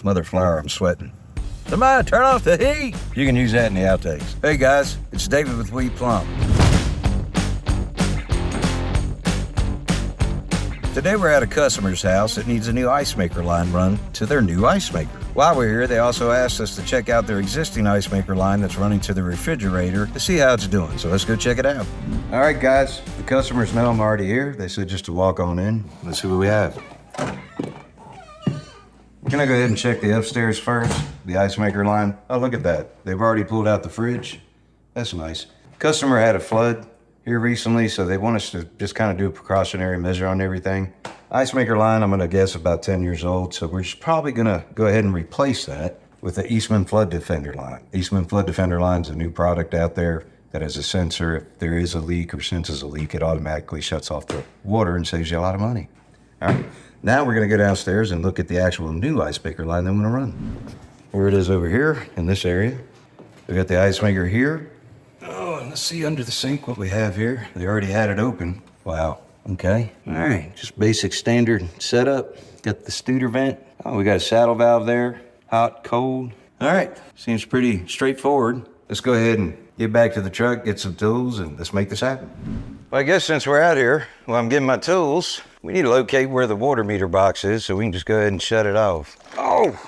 Mother flower, I'm sweating. Somebody turn off the heat. You can use that in the outtakes. Hey guys, it's David with We Plumb. Today we're at a customer's house that needs a new ice maker line run to their new ice maker. While we're here, they also asked us to check out their existing ice maker line that's running to the refrigerator to see how it's doing. So let's go check it out. All right, guys, the customers know I'm already here. They said just to walk on in. Let's see what we have. Can I go ahead and check the upstairs first? The ice maker line. Oh, look at that. They've already pulled out the fridge. That's nice. Customer had a flood here recently, so they want us to just kind of do a precautionary measure on everything. Ice maker line, I'm gonna guess about 10 years old, so we're just probably gonna go ahead and replace that with the Eastman Flood Defender line. Eastman Flood Defender line is a new product out there that has a sensor. If there is a leak or senses a leak, it automatically shuts off the water and saves you a lot of money. All right, now we're gonna go downstairs and look at the actual new ice maker line that I'm gonna run. Where it is over here in this area. We got the ice maker here. Oh, and let's see under the sink what we have here. They already had it open. Wow, okay. All right, just basic standard setup. Got the Studer vent. Oh, we got a saddle valve there, hot, cold. All right, seems pretty straightforward. Let's go ahead and get back to the truck, get some tools, and let's make this happen. Well, I guess since we're out here, while I'm getting my tools, we need to locate where the water meter box is so we can just go ahead and shut it off. Oh!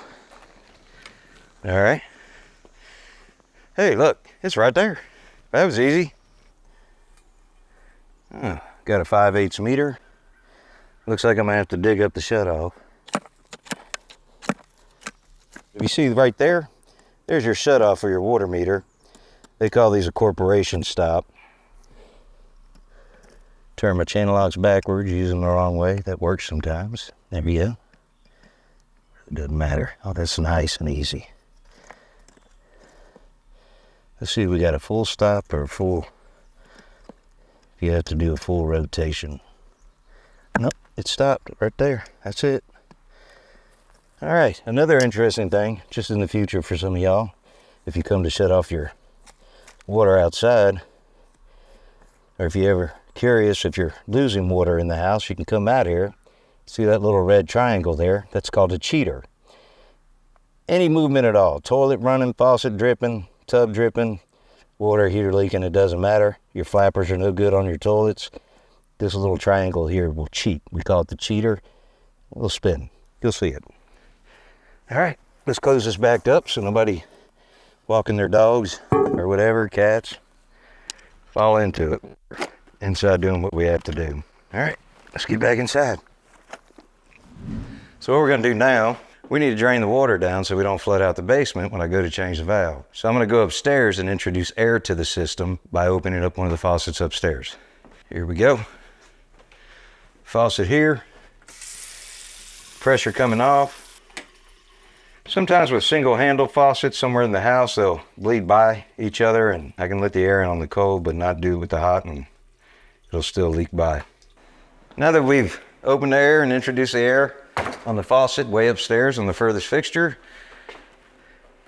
All right. Hey, look, it's right there. That was easy. Oh, got a 5/8 meter. Looks like I'm gonna have to dig up the shutoff. If you see right there, there's your shutoff for your water meter. They call these a corporation stop. Turn my channel locks backwards using the wrong way. That works sometimes. There we go. It doesn't matter. Oh, that's nice and easy. Let's see if we got a full stop or a full, if you have to do a full rotation. Nope, it stopped right there. That's it. All right, another interesting thing, just in the future for some of y'all, if you come to shut off your water outside, or if you're ever curious if you're losing water in the house, you can come out here. See that little red triangle there? That's called a cheater. Any movement at all, toilet running, faucet dripping, tub dripping, water heater leaking, it doesn't matter. Your flappers are no good on your toilets. This little triangle here will cheat. We call it the cheater. It'll spin. You'll see it. All right, let's close this back up so nobody walking their dogs or whatever, cats, fall into it inside doing what we have to do. All right, let's get back inside. So what we're gonna do now, we need to drain the water down so we don't flood out the basement when I go to change the valve. So I'm gonna go upstairs and introduce air to the system by opening up one of the faucets upstairs. Here we go. Faucet here. Pressure coming off. Sometimes with single handle faucets somewhere in the house, they'll bleed by each other and I can let the air in on the cold but not do it with the hot and it'll still leak by. Now that we've opened the air and introduced the air on the faucet way upstairs on the furthest fixture,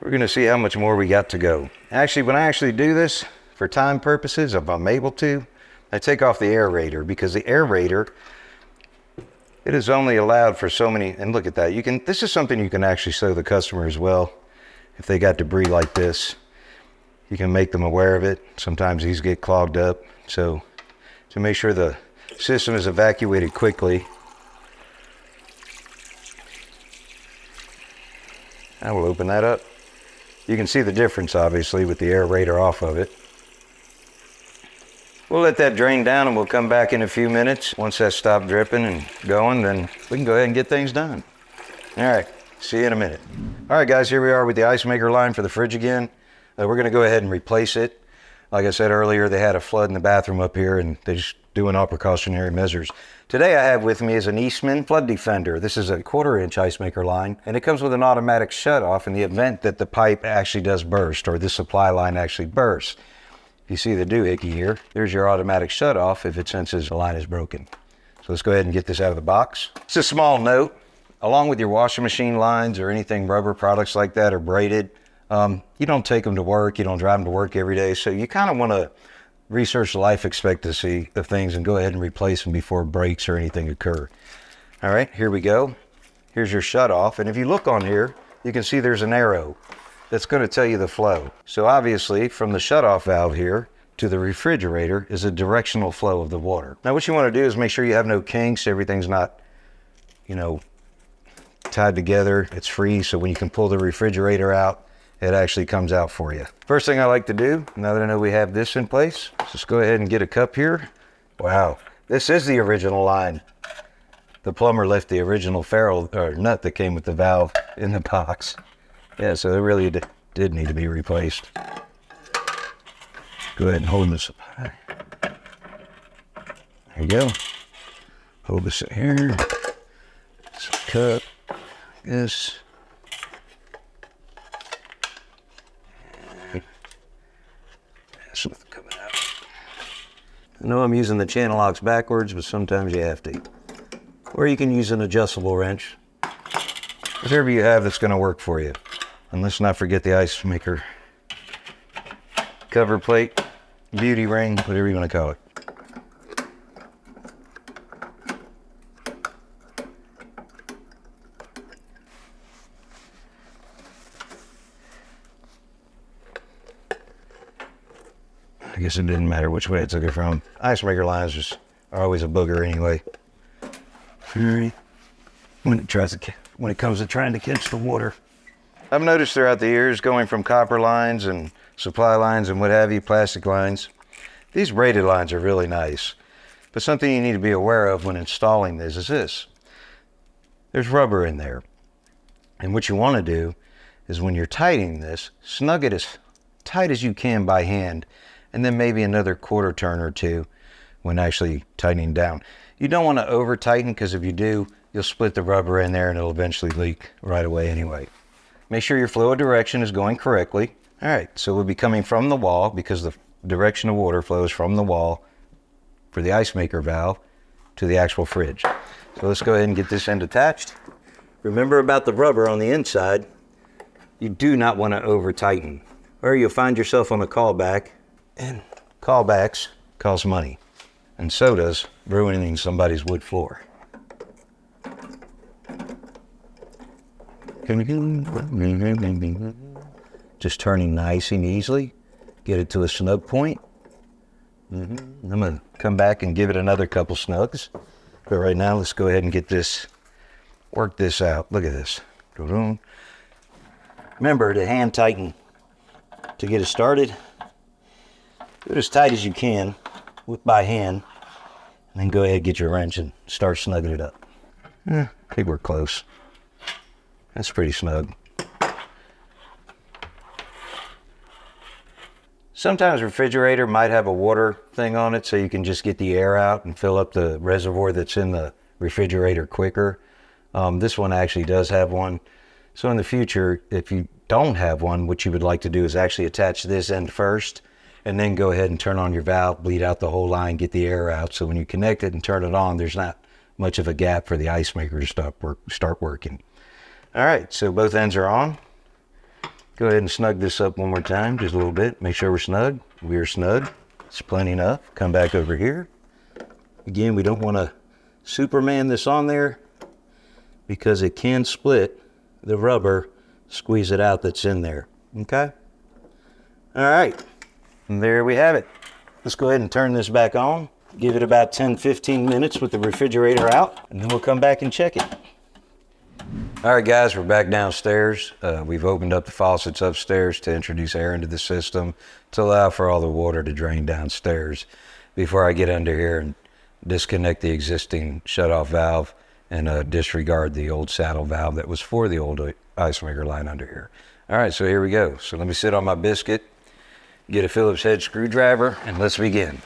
we're gonna see how much more we got to go. Actually, when I actually do this, for time purposes, if I'm able to, I take off the aerator because the aerator, it is only allowed for so many, and look at that. This is something you can actually show the customer as well. If they got debris like this, you can make them aware of it. Sometimes these get clogged up. So to make sure the system is evacuated quickly, I will open that up. You can see the difference obviously with the aerator off of it. We'll let that drain down and we'll come back in a few minutes. Once that stopped dripping and going, then we can go ahead and get things done. All right, see you in a minute. All right guys, here we are with the ice maker line for the fridge again. We're gonna go ahead and replace it. Like I said earlier, they had a flood in the bathroom up here and they're just doing all precautionary measures. Today I have with me is an Eastman Flood Defender. This is a 1/4-inch ice maker line and it comes with an automatic shut-off in the event that the pipe actually does burst or this supply line actually bursts. If you see the doohickey here, there's your automatic shut-off if it senses the line is broken. So let's go ahead and get this out of the box. It's a small note. Along with your washing machine lines or anything rubber products like that or braided, you don't take them to work, you don't drive them to work every day, so you kind of want to research the life expectancy of things and go ahead and replace them before breaks or anything occur. All right, here we go. Here's your shutoff, and if you look on here, you can see there's an arrow that's going to tell you the flow. So obviously, from the shutoff valve here to the refrigerator is a directional flow of the water. Now what you want to do is make sure you have no kinks, everything's not, you know, tied together, it's free, so when you can pull the refrigerator out, it actually comes out for you. First thing I like to do, now that I know we have this in place, just go ahead and get a cup here. Wow, this is the original line. The plumber left the original ferrule or nut that came with the valve in the box. Yeah, so it really did need to be replaced. Go ahead and hold this up high. There you go. Hold this here. Some cup. This. Something coming out. I know I'm using the channel locks backwards, but sometimes you have to. Or you can use an adjustable wrench. Whatever you have that's going to work for you. And let's not forget the ice maker cover plate, beauty ring, whatever you want to call it. I guess it didn't matter which way I took it from. Ice maker lines are always a booger anyway. When it comes to trying to catch the water. I've noticed throughout the years, going from copper lines and supply lines and what have you, plastic lines, these braided lines are really nice. But something you need to be aware of when installing this is this. There's rubber in there. And what you want to do is when you're tightening this, snug it as tight as you can by hand, and then maybe another quarter turn or two when actually tightening down. You don't want to over tighten, because if you do, you'll split the rubber in there and it'll eventually leak right away anyway. Make sure your flow direction is going correctly. All right, so we'll be coming from the wall because the direction of water flows from the wall for the ice maker valve to the actual fridge. So let's go ahead and get this end attached. Remember about the rubber on the inside, you do not want to over tighten, or you'll find yourself on a callback, and callbacks cost money. And so does ruining somebody's wood floor. Just turning nice and easily. Get it to a snug point. I'm going to come back and give it another couple snugs. But right now, let's go ahead and get this, work this out. Look at this. Remember to hand tighten to get it started. Do it as tight as you can by hand, and then go ahead and get your wrench and start snugging it up. I think we're close. That's pretty snug. Sometimes a refrigerator might have a water thing on it so you can just get the air out and fill up the reservoir that's in the refrigerator quicker. This one actually does have one. So in the future, if you don't have one, what you would like to do is actually attach this end first, and then go ahead and turn on your valve, bleed out the whole line, get the air out. So when you connect it and turn it on, there's not much of a gap for the ice maker to start working. All right, so both ends are on. Go ahead and snug this up one more time, just a little bit. Make sure we're snug. We're snug. It's plenty enough. Come back over here. Again, we don't want to Superman this on there because it can split the rubber, squeeze it out that's in there. Okay? All right. And there we have it. Let's go ahead and turn this back on. Give it about 10-15 minutes with the refrigerator out, and then we'll come back and check it. All right, guys, we're back downstairs. We've opened up the faucets upstairs to introduce air into the system to allow for all the water to drain downstairs before I get under here and disconnect the existing shutoff valve and disregard the old saddle valve that was for the old ice maker line under here. All right, so here we go. So let me sit on my biscuit, get a Phillips head screwdriver, and let's begin.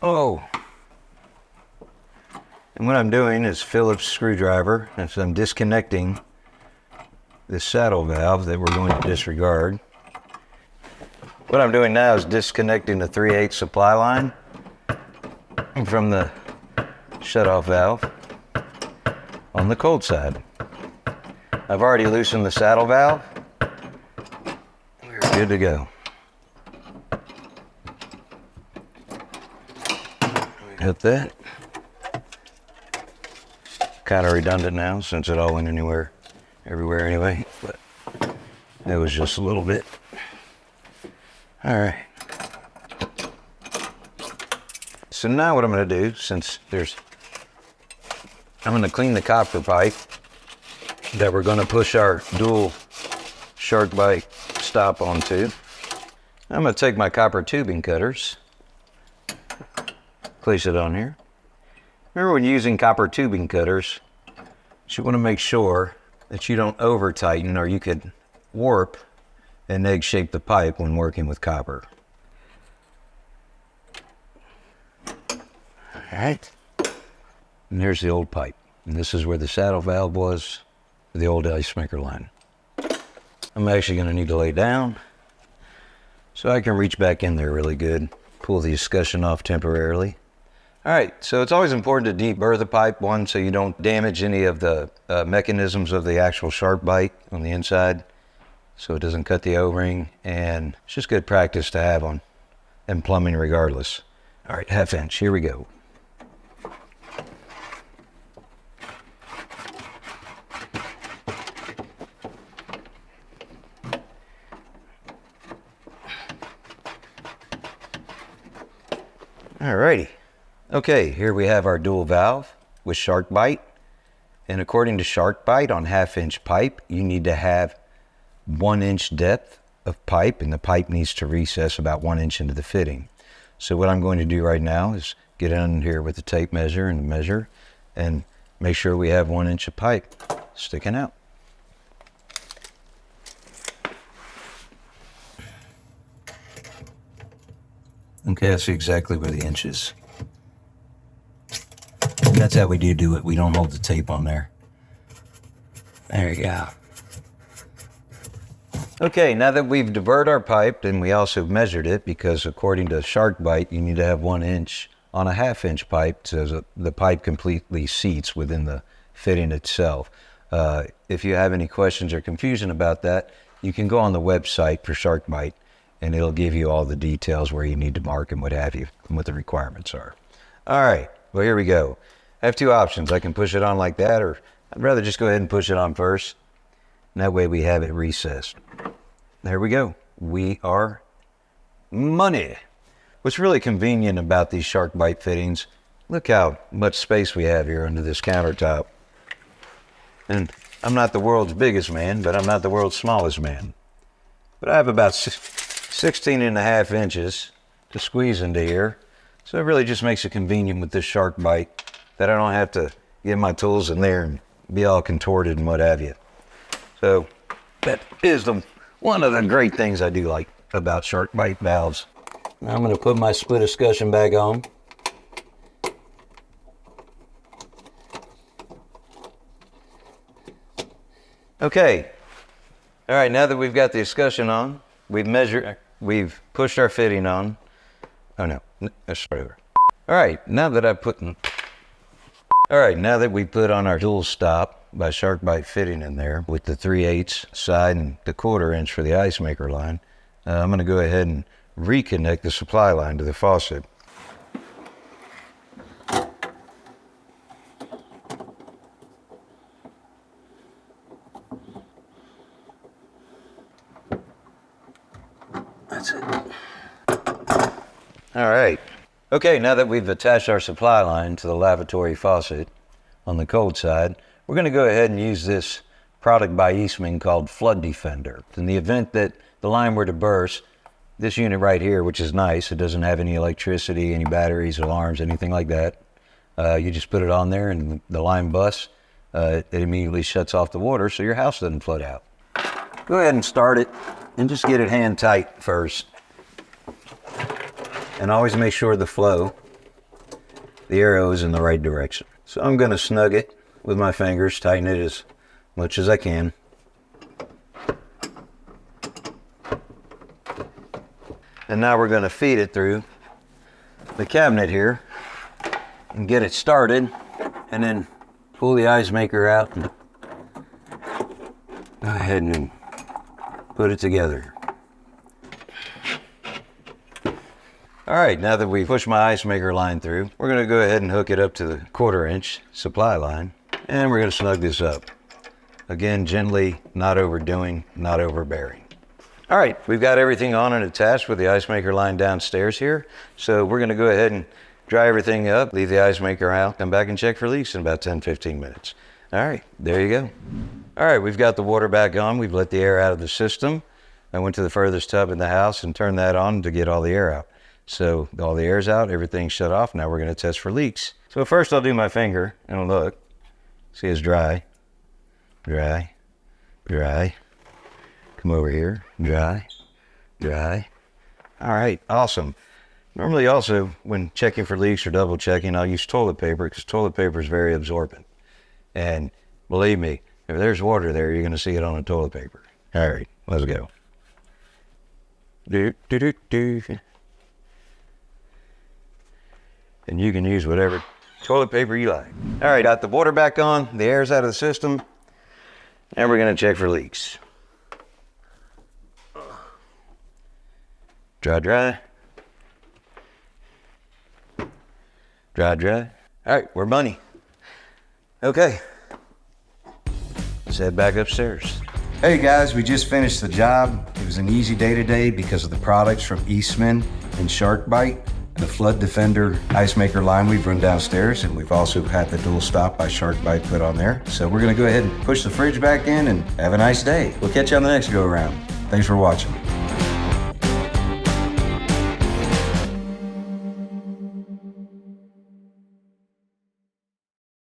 Oh, and what I'm doing is Phillips screwdriver, and so I'm disconnecting this saddle valve that we're going to disregard. What I'm doing now is disconnecting the 3/8 supply line from the shutoff valve on the cold side. I've already loosened the saddle valve. We're good to go. hit that. Kind of redundant now since it all went everywhere anyway, but it was just a little bit. All right. So now what I'm going to do, I'm going to clean the copper pipe that we're going to push our dual SharkBite stop onto. I'm going to take my copper tubing cutters, place it on here. Remember, when using copper tubing cutters, you want to make sure that you don't over tighten, or you could warp and egg shape the pipe when working with copper. All right. And there's the old pipe. And this is where the saddle valve was for the old ice maker line. I'm actually going to need to lay down so I can reach back in there really good, pull the escutcheon off temporarily. All right, so it's always important to deburr the pipe, one, so you don't damage any of the mechanisms of the actual SharkBite on the inside, so it doesn't cut the O-ring, and it's just good practice to have on in plumbing regardless. All right, 1/2 inch, here we go. All righty. Okay, here we have our dual valve with SharkBite. And according to SharkBite, on 1/2 inch pipe, you need to have 1 inch depth of pipe, and the pipe needs to recess about 1 inch into the fitting. So what I'm going to do right now is get in here with the tape measure and measure and make sure we have 1 inch of pipe sticking out. Okay, I see exactly where the inch is. That's how we do it. We don't hold the tape on there. There you go. Okay, now that we've diverted our pipe, and we also measured it, because according to SharkBite, you need to have 1 inch on a 1/2 inch pipe so the pipe completely seats within the fitting itself. If you have any questions or confusion about that, you can go on the website for SharkBite, and it'll give you all the details where you need to mark and what have you, and what the requirements are. All right, well, here we go. I have two options. I can push it on like that, or I'd rather just go ahead and push it on first. And that way we have it recessed. There we go. We are money. What's really convenient about these SharkBite fittings, look how much space we have here under this countertop. And I'm not the world's biggest man, but I'm not the world's smallest man. But I have about 16.5 inches to squeeze into here. So it really just makes it convenient with this SharkBite that I don't have to get my tools in there and be all contorted and what have you. So that is one of the great things I do like about SharkBite valves. Now I'm going to put my split escutcheon back on. Okay. All right, now that we've got the escutcheon on, we've pushed our fitting on. Oh no, let's start over. All right, now that we put on our dual stop by SharkBite fitting in there with the 3/8 side and the 1/4 inch for the ice maker line, I'm going to go ahead and reconnect the supply line to the faucet. That's it. All right. Okay, now that we've attached our supply line to the lavatory faucet on the cold side, we're going to go ahead and use this product by Eastman called Flood Defender. In the event that the line were to burst, this unit right here, which is nice, it doesn't have any electricity, any batteries, alarms, anything like that. You just put it on there and the line busts. It immediately shuts off the water so your house doesn't flood out. Go ahead and start it and just get it hand tight first. And always make sure the arrow is in the right direction. So I'm going to snug it with my fingers, tighten it as much as I can. And now we're going to feed it through the cabinet here and get it started, and then pull the ice maker out and go ahead and put it together. All right, now that we pushed my ice maker line through, we're gonna go ahead and hook it up to the 1/4 inch supply line, and we're gonna snug this up. Again, gently, not overdoing, not overbearing. All right, we've got everything on and attached with the ice maker line downstairs here. So we're gonna go ahead and dry everything up, leave the ice maker out, come back and check for leaks in about 10-15 minutes. All right, there you go. All right, we've got the water back on. We've let the air out of the system. I went to the furthest tub in the house and turned that on to get all the air out. So all the air's out, everything's shut off. Now we're gonna test for leaks. So first I'll do my finger and look. See, it's dry, dry, dry. Come over here, dry, dry. All right, awesome. Normally also, when checking for leaks or double checking, I'll use toilet paper because toilet paper is very absorbent. And believe me, if there's water there, you're gonna see it on the toilet paper. All right, let's go. Do, do, do, do. And you can use whatever toilet paper you like. All right, got the water back on, the air's out of the system, and we're gonna check for leaks. Dry, dry. Dry, dry. All right, we're money. Okay, let's head back upstairs. Hey guys, we just finished the job. It was an easy day today because of the products from Eastman and SharkBite, the Flood Defender ice maker line we've run downstairs, and we've also had the dual stop by SharkBite put on there. So we're gonna go ahead and push the fridge back in and have a nice day. We'll catch you on the next go around. Thanks for watching.